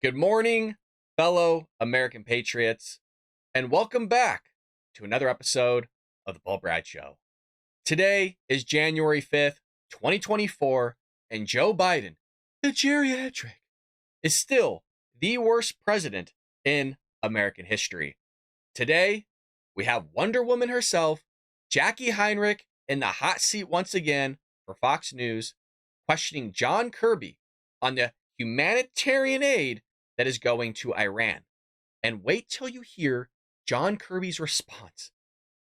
Good morning, fellow American patriots, and welcome back to another episode of the Paul Brad Show. Today is January 5th, 2024, and Joe Biden, the geriatric, is still the worst president in American history. Today, we have Wonder Woman herself, Jacqui Heinrich, in the hot seat once again for Fox News, questioning John Kirby on the humanitarian aid that is going to Iran. And wait till you hear John Kirby's response.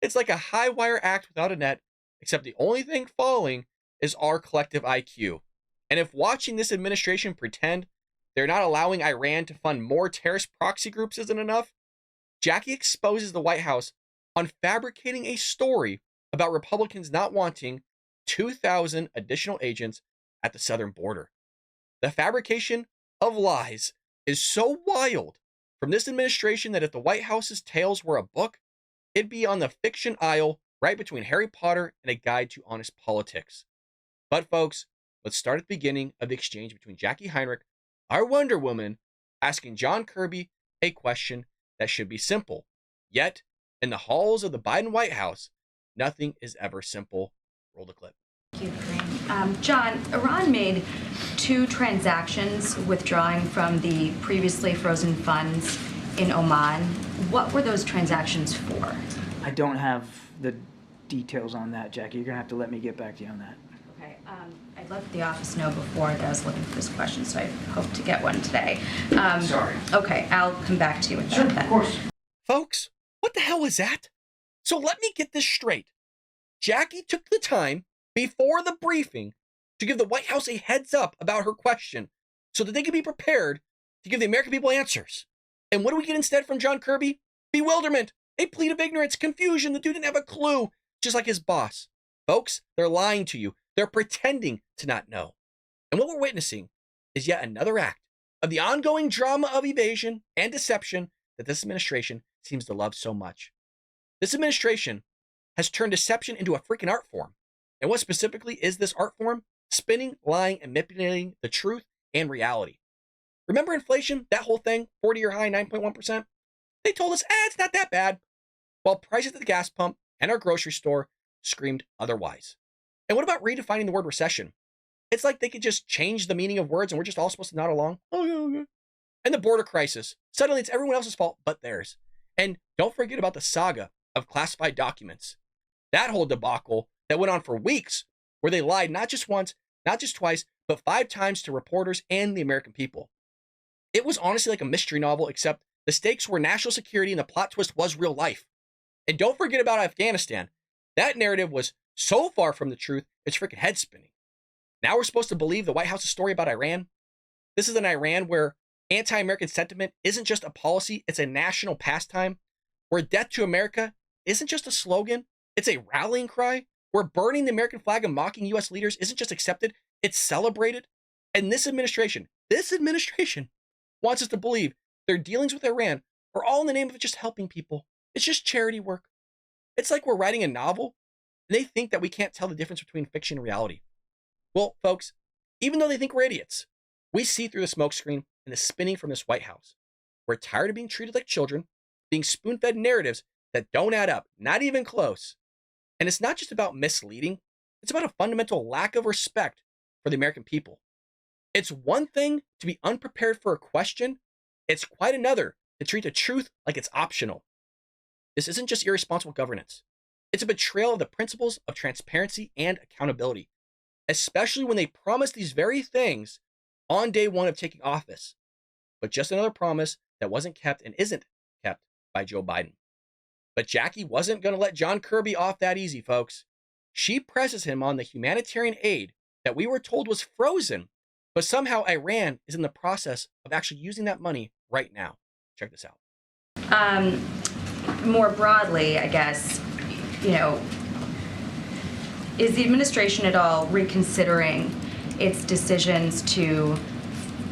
It's like a high wire act without a net, except the only thing falling is our collective IQ. And if watching this administration pretend they're not allowing Iran to fund more terrorist proxy groups isn't enough, Jacqui exposes the White House on fabricating a story about Republicans not wanting 2,000 additional agents at the southern border. The fabrication of lies is so wild from this administration that if the White House's tales were a book, it'd be on the fiction aisle right between Harry Potter and A Guide to Honest Politics. But folks, let's start at the beginning of the exchange between Jacqui Heinrich, our Wonder Woman, asking John Kirby a question that should be simple. Yet, in the halls of the Biden White House, nothing is ever simple. Roll the clip. Thank you, Kareem. John, Iran made two transactions withdrawing from the previously frozen funds in Oman. What were those transactions for? I don't have the details on that, Jacqui. You're going to have to let me get back to you on that. Okay. I'd let the office know before that I was looking for this question, so I hope to get one today. Sorry. Okay, I'll come back to you with that then. Of course. Folks, what the hell was that? So let me get this straight. Jacqui took the time before the briefing to give the White House a heads up about her question so that they could be prepared to give the American people answers. And what do we get instead from John Kirby? Bewilderment, a plea of ignorance, confusion. The dude didn't have a clue, just like his boss. Folks, they're lying to you. They're pretending to not know. And what we're witnessing is yet another act of the ongoing drama of evasion and deception that this administration seems to love so much. This administration has turned deception into a freaking art form. And what specifically is this art form? Spinning, lying, and manipulating the truth and reality. Remember inflation? That whole thing? 40-year high, 9.1%? They told us, it's not that bad. While prices at the gas pump and our grocery store screamed otherwise. And what about redefining the word recession? It's like they could just change the meaning of words and we're just all supposed to nod along. Oh, yeah, yeah. And the border crisis. Suddenly it's everyone else's fault but theirs. And don't forget about the saga of classified documents. That whole debacle that went on for weeks, where they lied not just once, not just twice, but 5 times to reporters and the American people. It was honestly like a mystery novel, except the stakes were national security and the plot twist was real life. And don't forget about Afghanistan. That narrative was so far from the truth, it's freaking head spinning. Now we're supposed to believe the White House's story about Iran. This is an Iran where anti-American sentiment isn't just a policy, it's a national pastime. Where death to America isn't just a slogan, it's a rallying cry. Where burning the American flag and mocking U.S. leaders isn't just accepted, it's celebrated. And this administration wants us to believe their dealings with Iran are all in the name of just helping people. It's just charity work. It's like we're writing a novel, and they think that we can't tell the difference between fiction and reality. Well, folks, even though they think we're idiots, we see through the smokescreen and the spinning from this White House. We're tired of being treated like children, being spoon-fed narratives that don't add up, not even close. And it's not just about misleading, it's about a fundamental lack of respect for the American people. It's one thing to be unprepared for a question, it's quite another to treat the truth like it's optional. This isn't just irresponsible governance. It's a betrayal of the principles of transparency and accountability, especially when they promise these very things on day one of taking office. But just another promise that wasn't kept and isn't kept by Joe Biden. But Jacqui wasn't going to let John Kirby off that easy, folks. She presses him on the humanitarian aid that we were told was frozen, but somehow Iran is in the process of actually using that money right now. Check this out. More broadly, I guess, is the administration at all reconsidering its decisions to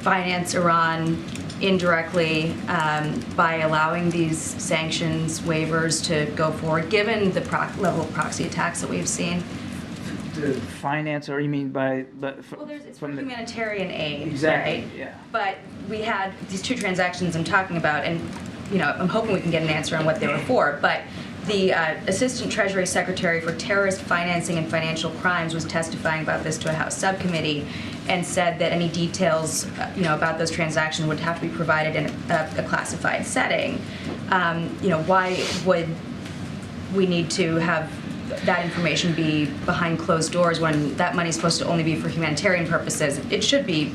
finance Iran indirectly by allowing these sanctions waivers to go forward, given the level of proxy attacks that we've seen? To finance, or you mean by, Well, it's for humanitarian aid, exactly, right? yeah. But we had these two transactions I'm talking about, and I'm hoping we can get an answer on what they were for. But the Assistant Treasury Secretary for Terrorist Financing and Financial Crimes was testifying about this to a House subcommittee, and said that any details, about those transactions would have to be provided in a classified setting. Why would we need to have that information be behind closed doors when that money is supposed to only be for humanitarian purposes? It should be,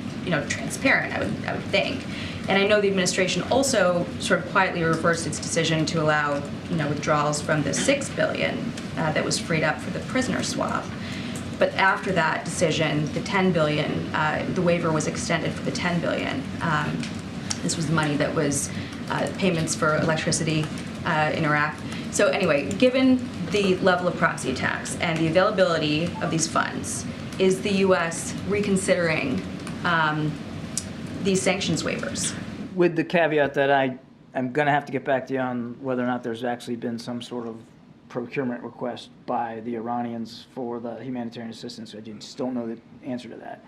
transparent, I would think. And I know the administration also sort of quietly reversed its decision to allow, withdrawals from the $6 billion that was freed up for the prisoner swap. But after that decision, the $10 billion, the waiver was extended for the $10 billion. This was the money that was payments for electricity in Iraq. So anyway, given the level of proxy attacks and the availability of these funds, is the U.S. reconsidering these sanctions waivers? With the caveat that I'm going to have to get back to you on whether or not there's actually been some sort of procurement request by the Iranians for the humanitarian assistance. I just don't know the answer to that.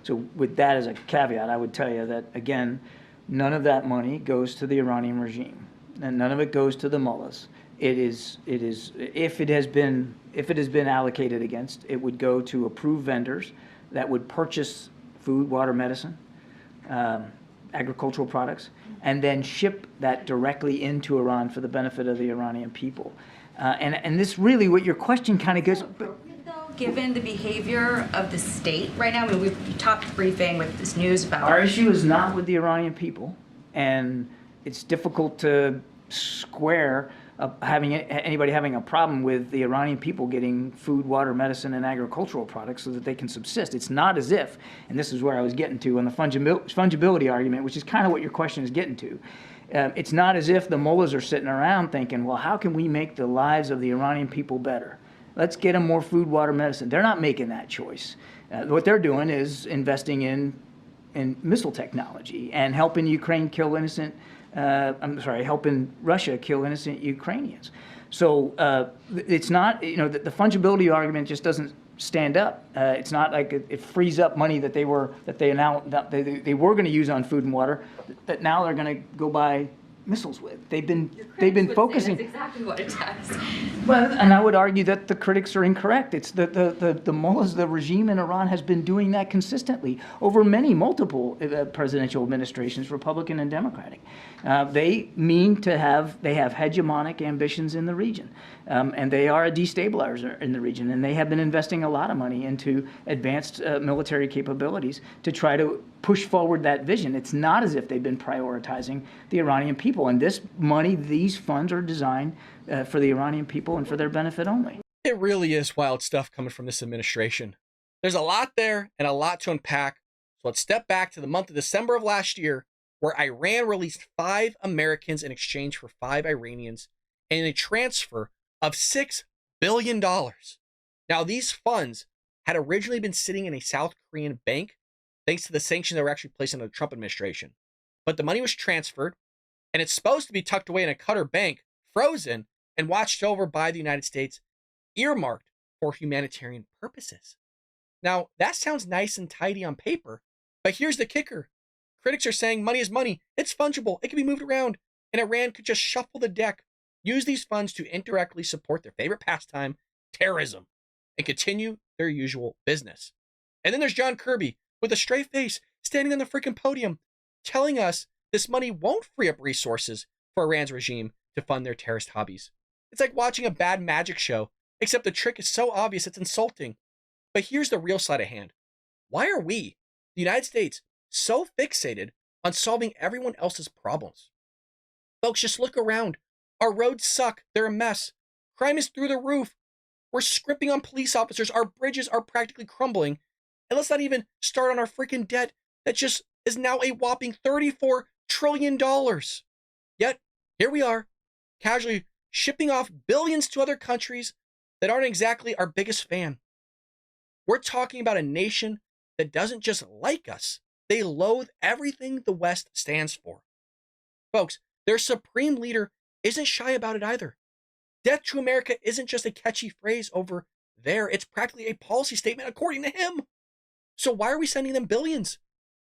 So with that as a caveat, I would tell you that, again, none of that money goes to the Iranian regime, and none of it goes to the mullahs. It is if it has been allocated against, it would go to approved vendors that would purchase food, water, medicine, agricultural products, and then ship that directly into Iran for the benefit of the Iranian people. And this really, what your question kind of goes. Given the behavior of the state right now, we talked briefing with this news about. Our issue is not with the Iranian people, and it's difficult to square anybody having a problem with the Iranian people getting food, water, medicine, and agricultural products so that they can subsist. It's not as if, and this is where I was getting to on the fungibility argument, which is kind of what your question is getting to. It's not as if the mullahs are sitting around thinking, well, how can we make the lives of the Iranian people better? Let's get them more food, water, medicine. They're not making that choice. What they're doing is investing in missile technology and helping Ukraine kill innocent helping Russia kill innocent Ukrainians. So it's not, the fungibility argument just doesn't stand up. It's not like it frees up money that they were going to use on food and water that now they're going to go buy missiles with. They've been focusing. That's exactly what it does. Well, and I would argue that the critics are incorrect. It's the mullahs, the regime in Iran has been doing that consistently over multiple presidential administrations, Republican and Democratic. They have hegemonic ambitions in the region, and they are a destabilizer in the region, and they have been investing a lot of money into advanced military capabilities to try to push forward that vision. It's not as if they've been prioritizing the Iranian people, and these funds are designed for the Iranian people and for their benefit only. It really is wild stuff coming from this administration. There's a lot there and a lot to unpack. So let's step back to the month of December of last year, where Iran released 5 Americans in exchange for 5 Iranians and a transfer of $6 billion. Now, these funds had originally been sitting in a South Korean bank, thanks to the sanctions that were actually placed under the Trump administration. But the money was transferred, and it's supposed to be tucked away in a Qatar bank, frozen, and watched over by the United States, earmarked for humanitarian purposes. Now, that sounds nice and tidy on paper, but here's the kicker. Critics are saying money is money. It's fungible. It can be moved around, and Iran could just shuffle the deck, use these funds to indirectly support their favorite pastime, terrorism, and continue their usual business. And then there's John Kirby with a straight face standing on the freaking podium telling us this money won't free up resources for Iran's regime to fund their terrorist hobbies. It's like watching a bad magic show, except the trick is so obvious it's insulting. But here's the real sleight of hand. Why are we, the United States, so fixated on solving everyone else's problems? Folks, just look around. Our roads suck. They're a mess. Crime is through the roof. We're scrimping on police officers. Our bridges are practically crumbling. And let's not even start on our freaking debt that just is now a whopping $34 trillion. Yet, here we are, casually shipping off billions to other countries that aren't exactly our biggest fan. We're talking about a nation that doesn't just like us, they loathe everything the West stands for. Folks, their supreme leader isn't shy about it either. Death to America isn't just a catchy phrase over There, it's practically a policy statement according to him. So why are we sending them billions?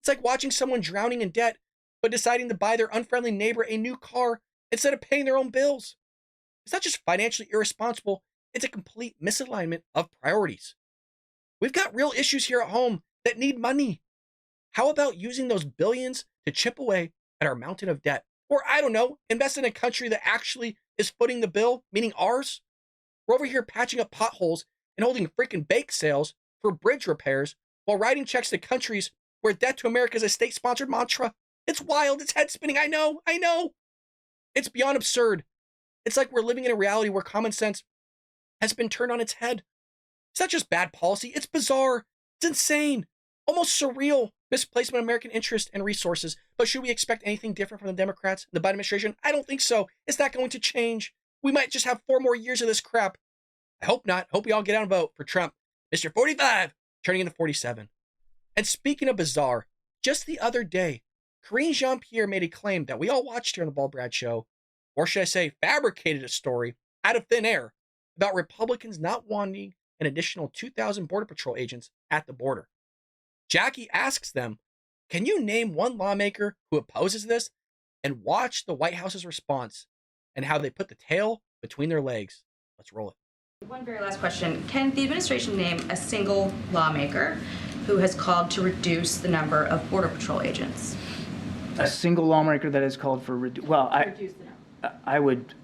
It's like watching someone drowning in debt, but deciding to buy their unfriendly neighbor a new car instead of paying their own bills. It's not just financially irresponsible, it's a complete misalignment of priorities. We've got real issues here at home that need money. How about using those billions to chip away at our mountain of debt? Or, I don't know, invest in a country that actually is footing the bill, meaning ours? We're over here patching up potholes and holding freaking bake sales for bridge repairs while writing checks to countries where debt to America is a state-sponsored mantra. It's wild, it's head-spinning, I know. It's beyond absurd. It's like we're living in a reality where common sense has been turned on its head. It's not just bad policy, it's bizarre, it's insane, almost surreal misplacement of American interest and resources. But should we expect anything different from the Democrats, the Biden administration? I don't think so. It's not going to change. We might just have 4 more years of this crap. I hope not. Hope we all get out and vote for Trump, Mr. 45, turning into 47. And speaking of bizarre, just the other day, Karine Jean-Pierre made a claim that we all watched here on the Ball Brad Show, or should I say fabricated a story out of thin air about Republicans not wanting an additional 2,000 Border Patrol agents at the border. Jacqui asks them, can you name one lawmaker who opposes this? And watch the White House's response and how they put the tail between their legs. Let's roll it. One very last question. Can the administration name a single lawmaker who has called to reduce the number of Border Patrol agents? A single lawmaker that has called for reduce the number. I would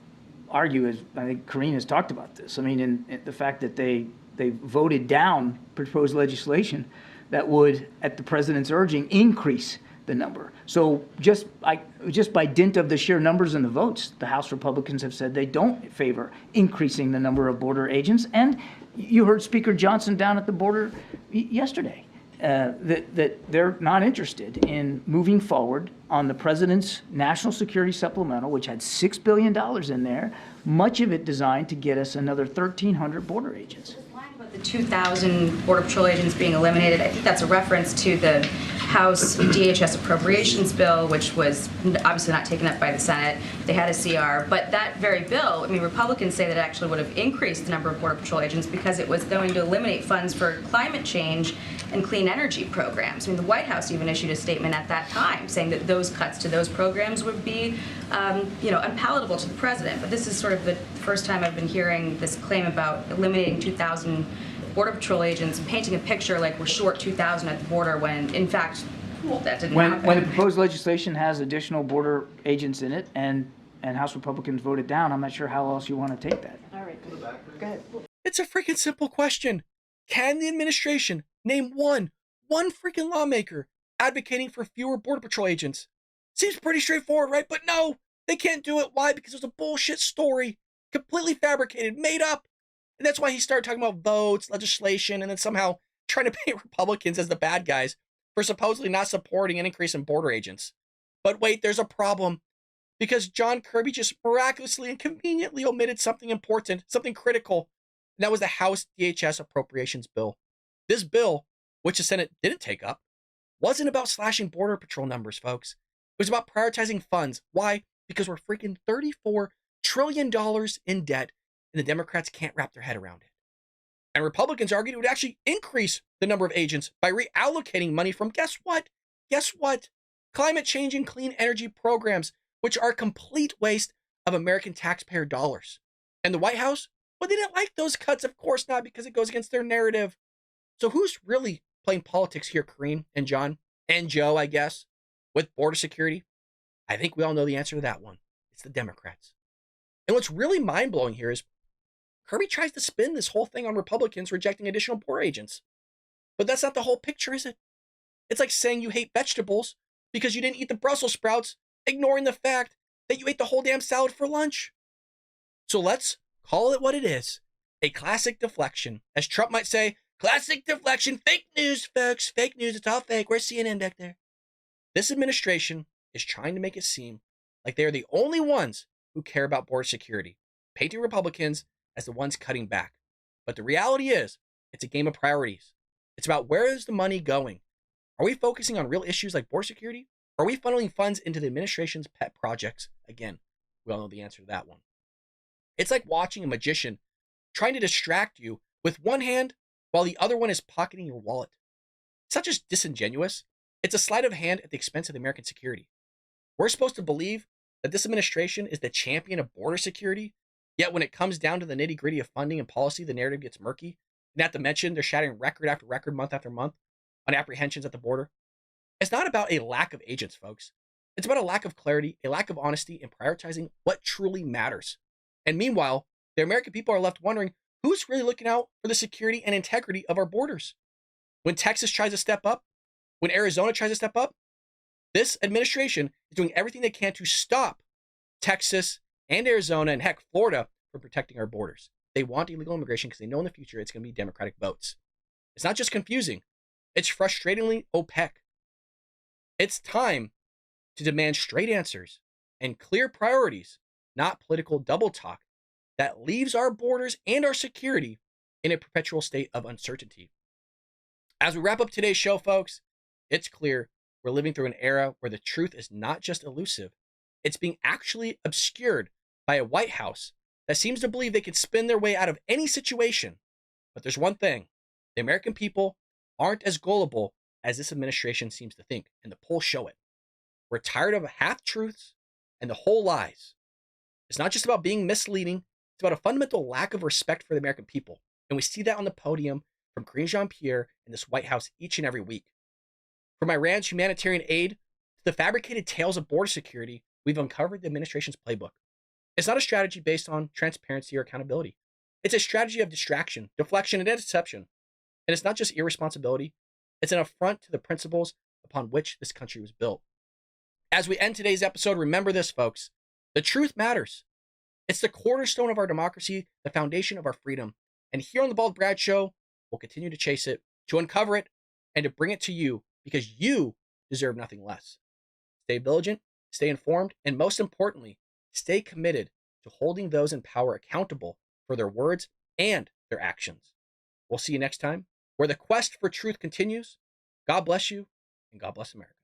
argue, as I think Karine has talked about this. I mean, in the fact that they voted down proposed legislation that would, at the president's urging, increase the number. So just by dint of the sheer numbers and the votes, the House Republicans have said they don't favor increasing the number of border agents. And you heard Speaker Johnson down at the border yesterday that they're not interested in moving forward on the president's national security supplemental, which had $6 billion in there, much of it designed to get us another 1,300 border agents. About the 2,000 Border Patrol agents being eliminated, I think that's a reference to the House DHS appropriations bill, which was obviously not taken up by the Senate. They had a CR, but that very bill, I mean, Republicans say that it actually would have increased the number of Border Patrol agents because it was going to eliminate funds for climate change and clean energy programs. I mean, the White House even issued a statement at that time saying that those cuts to those programs would be, unpalatable to the president. But this is sort of the first time I've been hearing this claim about eliminating 2,000 Border Patrol agents and painting a picture like we're short 2,000 at the border when, in fact, that didn't happen. When the proposed legislation has additional border agents in it and House Republicans voted down, I'm not sure how else you want to take that. All right, go ahead. It's a freaking simple question. Can the administration name one freaking lawmaker advocating for fewer Border Patrol agents? Seems pretty straightforward, right? But no, they can't do it. Why? Because it was a bullshit story. Completely fabricated, made up. And that's why he started talking about votes, legislation, and then somehow trying to paint Republicans as the bad guys for supposedly not supporting an increase in border agents. But wait, there's a problem. Because John Kirby just miraculously and conveniently omitted something important, something critical. And that was the House DHS appropriations bill. This bill, which the Senate didn't take up, wasn't about slashing Border Patrol numbers, folks. It was about prioritizing funds. Why? Because we're freaking $34 trillion in debt, and the Democrats can't wrap their head around it. And Republicans argued it would actually increase the number of agents by reallocating money from, guess what? Climate change and clean energy programs, which are a complete waste of American taxpayer dollars. And the White House, well, they didn't like those cuts, of course not, because it goes against their narrative. So who's really playing politics here, Karine and John and Joe, I guess, with border security? I think we all know the answer to that one. It's the Democrats. And what's really mind-blowing here is Kirby tries to spin this whole thing on Republicans rejecting additional border agents. But that's not the whole picture, is it? It's like saying you hate vegetables because you didn't eat the Brussels sprouts, ignoring the fact that you ate the whole damn salad for lunch. So let's call it what it is. A classic deflection. As Trump might say, classic deflection, fake news, folks, fake news, it's all fake. Where's CNN back there? This administration is trying to make it seem like they are the only ones who care about border security, painting Republicans as the ones cutting back. But the reality is, it's a game of priorities. It's about where is the money going? Are we focusing on real issues like border security? Or are we funneling funds into the administration's pet projects? Again, we all know the answer to that one. It's like watching a magician trying to distract you with one hand while the other one is pocketing your wallet. It's not just disingenuous, it's a sleight of hand at the expense of the American security. We're supposed to believe that this administration is the champion of border security, yet when it comes down to the nitty gritty of funding and policy, the narrative gets murky. Not to mention, they're shattering record after record, month after month, on apprehensions at the border. It's not about a lack of agents, folks. It's about a lack of clarity, a lack of honesty, and prioritizing what truly matters. And meanwhile, the American people are left wondering who's really looking out for the security and integrity of our borders. When Texas tries to step up, when Arizona tries to step up, this administration is doing everything they can to stop Texas and Arizona and heck, Florida from protecting our borders. They want illegal immigration because they know in the future it's going to be Democratic votes. It's not just confusing, it's frustratingly opaque. It's time to demand straight answers and clear priorities, not political double talk that leaves our borders and our security in a perpetual state of uncertainty. As we wrap up today's show, folks, it's clear we're living through an era where the truth is not just elusive, it's being actually obscured by a White House that seems to believe they can spin their way out of any situation. But there's one thing, the American people aren't as gullible as this administration seems to think, and the polls show it. We're tired of half-truths and the whole lies. It's not just about being misleading, it's about a fundamental lack of respect for the American people. And we see that on the podium from Karine Jean-Pierre in this White House each and every week. From Iran's humanitarian aid to the fabricated tales of border security, we've uncovered the administration's playbook. It's not a strategy based on transparency or accountability. It's a strategy of distraction, deflection, and deception. And it's not just irresponsibility, it's an affront to the principles upon which this country was built. As we end today's episode, remember this, folks. The truth matters. It's the cornerstone of our democracy, the foundation of our freedom. And here on the Bald Brad Show, we'll continue to chase it, to uncover it, and to bring it to you because you deserve nothing less. Stay vigilant, stay informed, and most importantly, stay committed to holding those in power accountable for their words and their actions. We'll see you next time, where the quest for truth continues. God bless you, and God bless America.